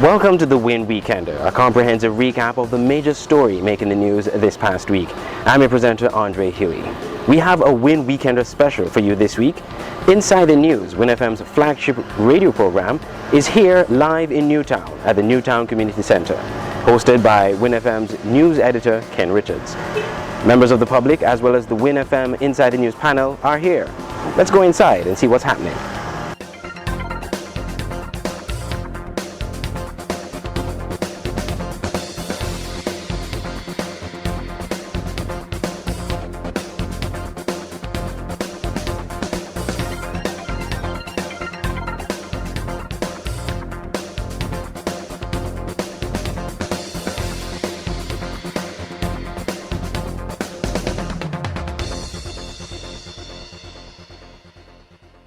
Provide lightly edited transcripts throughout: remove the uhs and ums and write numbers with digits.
Welcome to the WINN Weekender, a comprehensive recap of the major story making the news this past week. I'm your presenter, Andre Huey. We have a WINN Weekender special for you this week. Inside the News, WINN FM's flagship radio program, is here live in Newtown at the Newtown Community Center, hosted by WINN FM's news editor, Ken Richards. Members of the public, as well as the WINN FM Inside the News panel, are here. Let's go inside and see what's happening.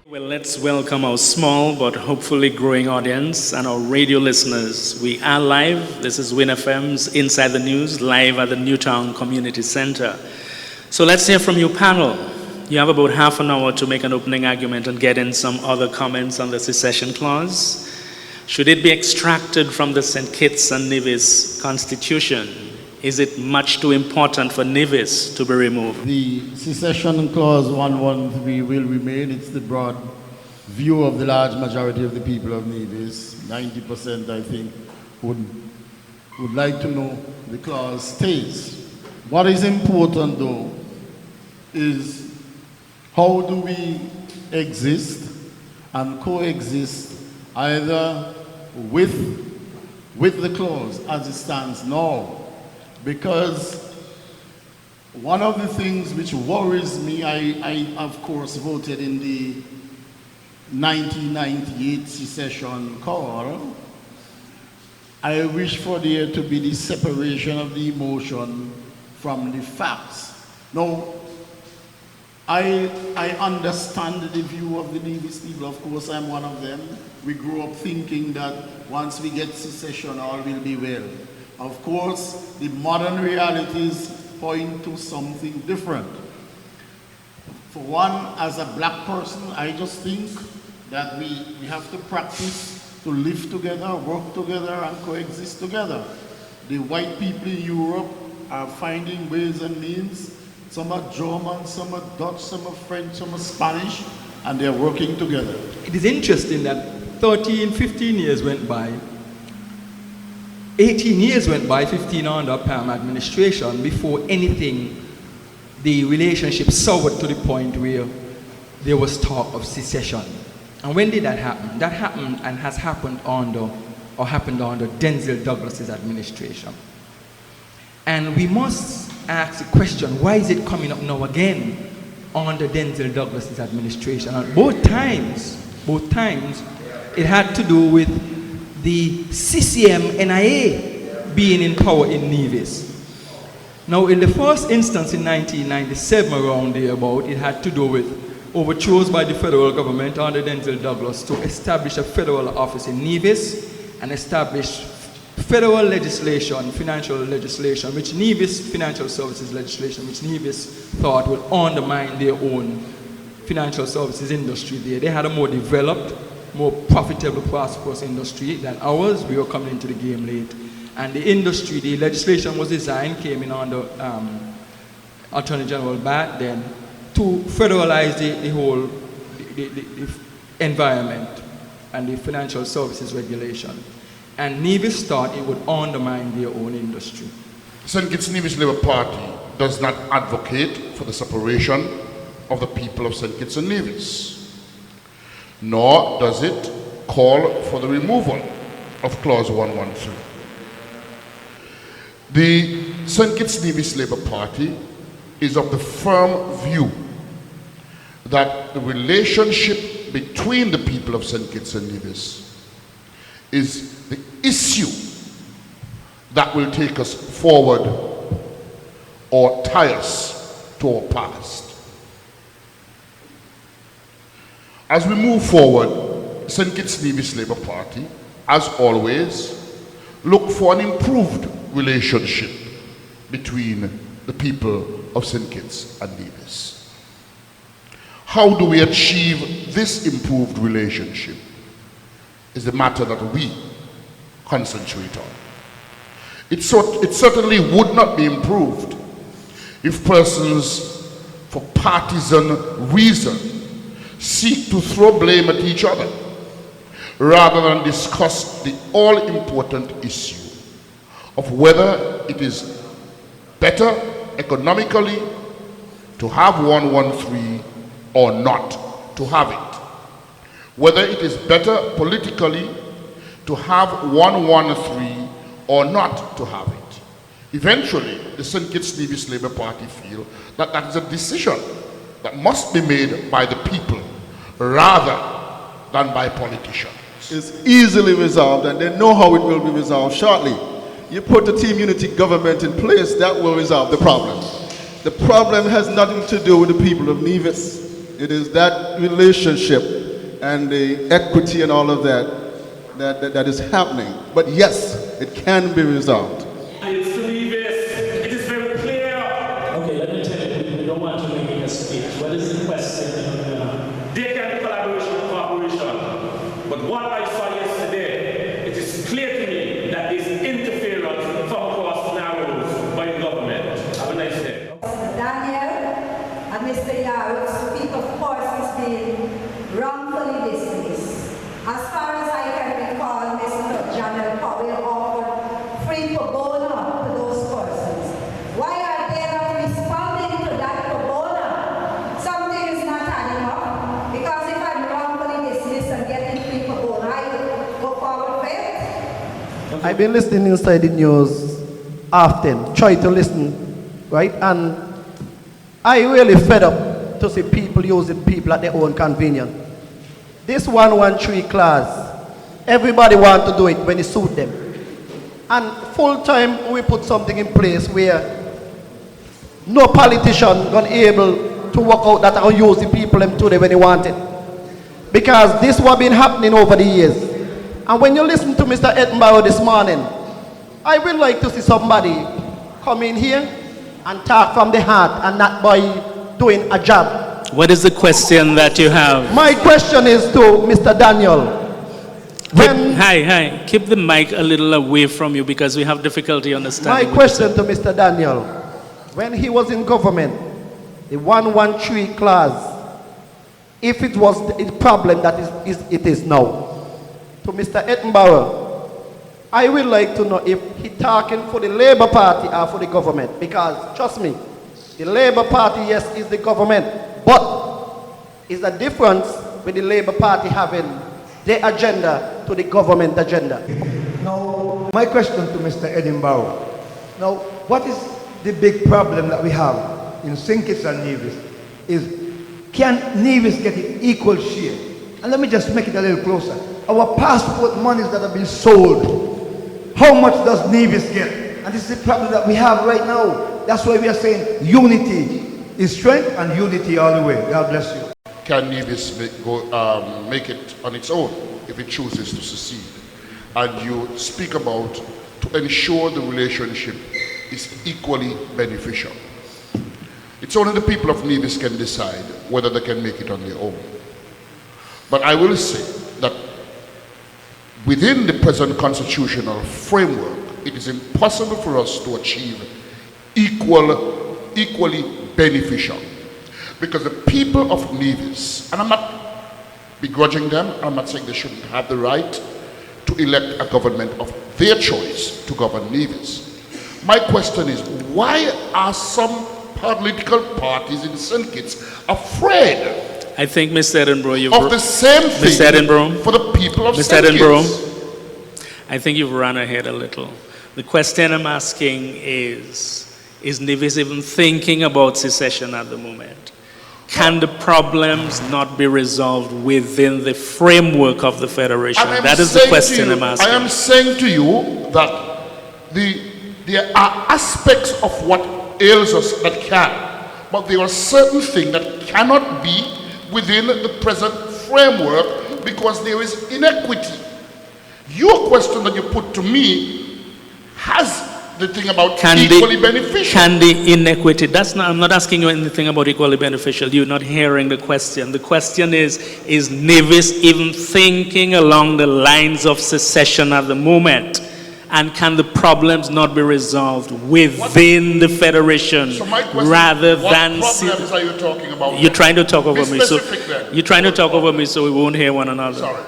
Well, let's welcome our small but hopefully growing audience and our radio listeners. We are live. This is WINN FM's Inside the News, live at the Newtown Community Center. So let's hear from you, panel. You have about half an hour to make an opening argument and get in some other comments on the secession clause. Should it be extracted from the St. Kitts and Nevis Constitution? Is it much too important for Nevis to be removed? The secession clause 113 will remain. It's the broad view of the large majority of the people of Nevis. 90%, I think, would like to know the clause stays. What is important, though, is how do we exist and coexist either with the clause as it stands now. Because one of the things which worries me, I of course voted in the 1998 secession call. I wish for there to be the separation of the emotion from the facts. Now, I understand the view of the Nevis people. Of course, I'm one of them. We grew up thinking that once we get secession, all will be well. Of course, the modern realities point to something different. For one, as a black person, I just think that we have to practice to live together, work together, and coexist together. The white people in Europe are finding ways and means. Some are German, some are Dutch, some are French, some are Spanish, and they're working together. It is interesting that 13, 15 years went by. 18 years went by, 15 under Palm administration, before anything, the relationship soured to the point where there was talk of secession. And when did that happen? That happened and has happened happened under Denzel Douglas's administration. And we must ask the question, why is it coming up now again under Denzel Douglas's administration? And both times, it had to do with the CCM NIA being in power in Nevis. Now, in the first instance in 1997, around there about, it had to do with overtures by the federal government under Denzel Douglas to establish a federal office in Nevis and establish federal legislation, financial legislation, which Nevis, financial services legislation, which Nevis thought would undermine their own financial services industry there. They had a more developed, more profitable, prosperous industry than ours. We were coming into the game late. And the industry, the legislation was designed, came in under Attorney General Batt then, to federalize the whole the environment and the financial services regulation. And Nevis thought it would undermine their own industry. St. Kitts Nevis Labour Party does not advocate for the separation of the people of St. Kitts and Nevis, nor does it call for the removal of Clause 113. The St. Kitts Nevis Labour Party is of the firm view that the relationship between the people of St. Kitts and Nevis is the issue that will take us forward or tie us to our past. As we move forward, St. Kitts Nevis Labour Party, as always, look for an improved relationship between the people of St. Kitts and Nevis. How do we achieve this improved relationship is the matter that we concentrate on. It certainly would not be improved if persons, for partisan reason, seek to throw blame at each other rather than discuss the all-important issue of whether it is better economically to have 113 or not to have it. Whether it is better politically to have 113 or not to have it. Eventually, the St. Kitts Nevis Labour Party feel that that is a decision that must be made by the people rather than by politicians. It's easily resolved, and they know how it will be resolved shortly. You put the team unity government in place, that will resolve the problem. The problem has nothing to do with the people of Nevis. It is that relationship and the equity and all of that is happening. But yes, it can be resolved. It's Nevis. It is very clear. Okay, let me tell you, we don't want to make a speech. What is the question? There can be collaboration and cooperation. But what I saw yesterday, it is clear to me that this interference from across narrows by the government. Have a nice day. Daniel and Mr. Yarrow speak, of course, is being wrongfully dismissed. As far as I can recall, Mr. Janel Powell offered free pro bono to those persons. Why are they not responding to that pro bono? Something is not adding up. Because if I'm wrongfully dismissed and getting free pro bono, I will go forward with it. I've been listening inside the news often, try to listen, right? And I really fed up to see people using people at their own convenience. This 113 class, everybody wants to do it when it suits them. And full time we put something in place where no politician gonna able to work out that I'll use the people them today when they want it. Because this what been happening over the years. And when you listen to Mr. Edinburgh this morning, I would like to see somebody come in here and talk from the heart and not by doing a job. What is the question that you have? My question is to Mr. Daniel. Hi. Keep the mic a little away from you because we have difficulty understanding. My question to Mr. Daniel. When he was in government, the 113 class, if it was the problem that it is now, to Mr. Edinburgh, I would like to know if he talking for the Labour Party or for the government. Because, trust me, the Labour Party, yes, is the government. But is a difference with the Labour Party having their agenda to the government agenda. Now, my question to Mr. Edinburgh. Now, what is the big problem that we have in St. Kitts and Nevis is, can Nevis get an equal share? And let me just make it a little closer. Our passport monies that have been sold, how much does Nevis get? And this is the problem that we have right now. That's why we are saying unity is strength and unity all the way. God bless you. Can Nevis make it on its own if it chooses to secede? And you speak about to ensure the relationship is equally beneficial. It's only the people of Nevis can decide whether they can make it on their own. But I will say that within the present constitutional framework, it is impossible for us to achieve equally beneficial. Because the people of Nevis, and I'm not begrudging them, I'm not saying they shouldn't have the right to elect a government of their choice to govern Nevis. My question is, why are some political parties in St. Kitts afraid I think, Mr. Edinburgh, of the same thing for the people of St. Kitts? I think you've run ahead a little. The question I'm asking is Nevis even thinking about secession at the moment? Can the problems not be resolved within the framework of the Federation? That is the question I'm asking. I am saying to you that there are aspects of what ails us that can, but there are certain things that cannot be within the present framework because there is inequity. Your question that you put to me has the thing about equally beneficial. Can the inequity, I'm not asking you anything about equally beneficial. You're not hearing the question. The question is Nevis even thinking along the lines of secession at the moment? And can the problems not be resolved within the federation rather than... What problems are you talking about? You're trying to talk over me. You're trying to talk over me so we won't hear one another. Sorry.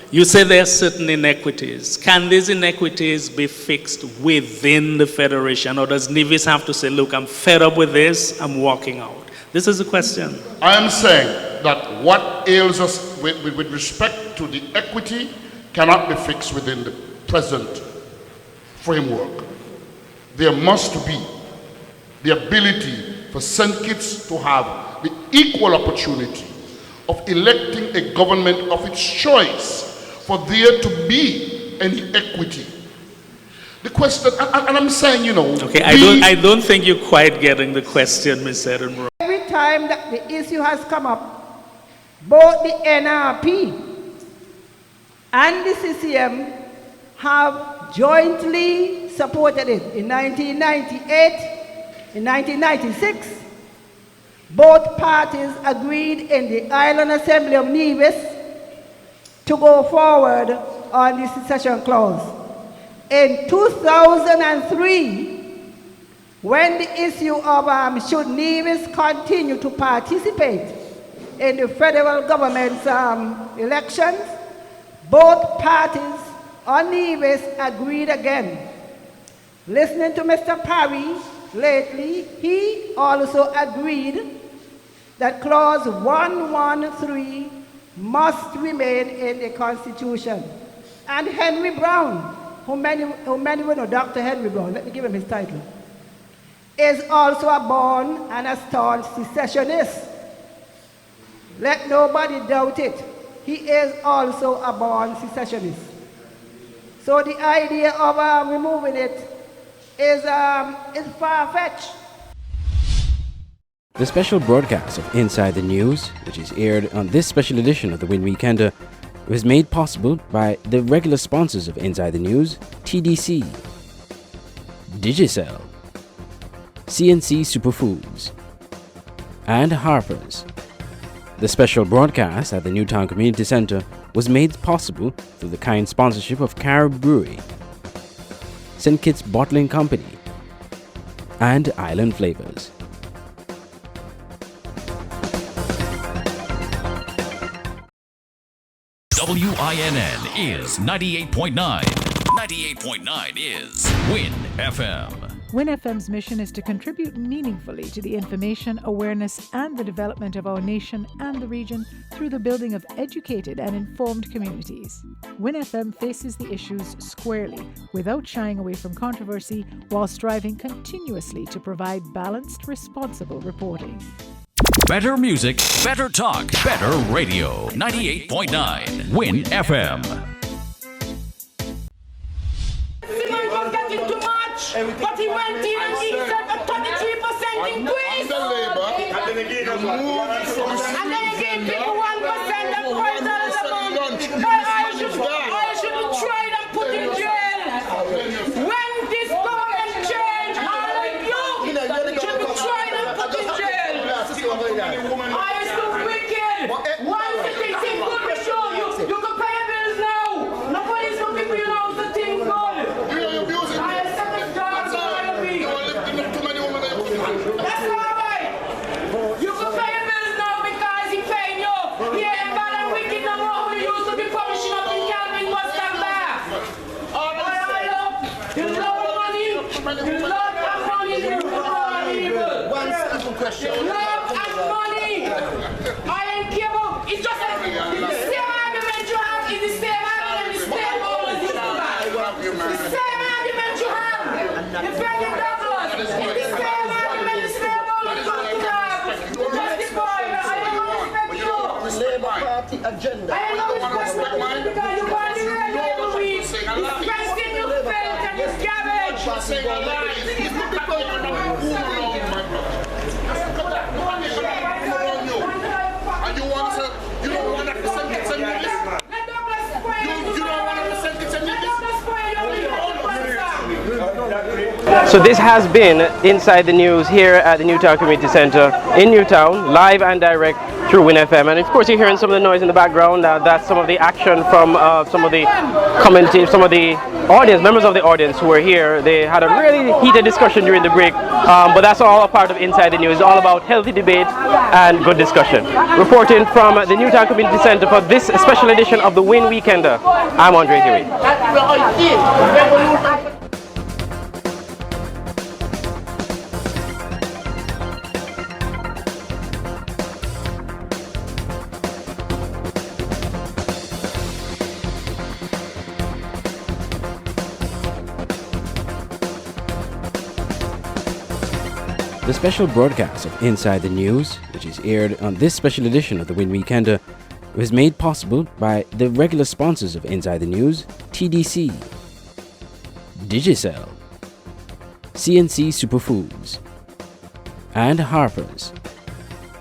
You say there are certain inequities. Can these inequities be fixed within the federation? Or does Nevis have to say, look, I'm fed up with this, I'm walking out? This is the question. I am saying that what ails us with respect to the equity cannot be fixed within the present framework. There must be the ability for St. Kitts to have the equal opportunity of electing a government of its choice, for there to be any equity. The question, and I'm saying, you know... Okay, I don't think you're quite getting the question, Ms. Edinburgh. Every time that the issue has come up, both the NRP and the CCM have jointly supported it. In 1998, in 1996, both parties agreed in the Island Assembly of Nevis to go forward on the secession clause. In 2003, when the issue of should Nevis continue to participate in the federal government's elections, both parties on Nevis agreed again. Listening to Mr. Parry lately, he also agreed that clause 113 must remain in the Constitution. And Henry Brown, who many will know, Dr. Henry Brown, let me give him his title, is also a born and a staunch secessionist. Let nobody doubt it. He is also a born secessionist. So the idea of removing it is far-fetched. The special broadcast of Inside the News, which is aired on this special edition of the WINN Weekender, was made possible by the regular sponsors of Inside the News: TDC, Digicel, CNC Superfoods, and Harper's. The special broadcast at the Newtown Community Center was made possible through the kind sponsorship of Carib Brewery, St. Kitts Bottling Company, and Island Flavors. WINN is 98.9. 98.9 is WINN FM. WINN FM's mission is to contribute meaningfully to the information, awareness, and the development of our nation and the region through the building of educated and informed communities. WINN FM faces the issues squarely, without shying away from controversy, while striving continuously to provide balanced, responsible reporting. Better music, better talk, better radio. 98.9 WINN FM. Simon was getting too much, but he went in and he said a 33% increase. And then he gave people 1% of $4 a month. I should be tried and put in jail. When this government change, all of you should be tried and put in jail. I is so wicked. One thing good to show you. You can pay your bills now. Nobody's looking for you now. The thing good. I am second dog. That's all right. You can pay your bills now because he paying you. He ain't bad and wicked no more. We used to be punishing up in Calvin was that bad. All right, look. You love money. You love that money. You love evil. One simple question. Love and money. I ain't care about. It's just like the same argument you have is the same argument the same always used to have. The same argument you have. Defending Douglas. It's the same argument the same always used to have. Justify. I don't respect you. Labour Party agenda. I don't respect you because you want the radio every week. It's resting your felt and it's garbage. And you want to, you don't want to present it to me. You don't want to present it to me. So this has been Inside the News here at the Newtown Community Center in Newtown, live and direct through WINN FM. And of course you're hearing some of the noise in the background. That's some of the action from some of the community, some of the audience, members of the audience who were here. They had a really heated discussion during the break, but that's all a part of Inside the News. It's all about healthy debate and good discussion. Reporting from the Newtown Community Center for this special edition of the WINN Weekender, I'm Andre Huey. The special broadcast of Inside the News, which is aired on this special edition of the WINN Weekender, was made possible by the regular sponsors of Inside the News: TDC, Digicel, CNC Superfoods, and Harper's.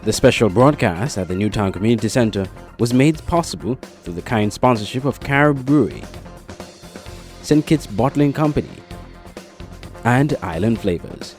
The special broadcast at the Newtown Community Center was made possible through the kind sponsorship of Carib Brewery, St. Kitts Bottling Company, and Island Flavors.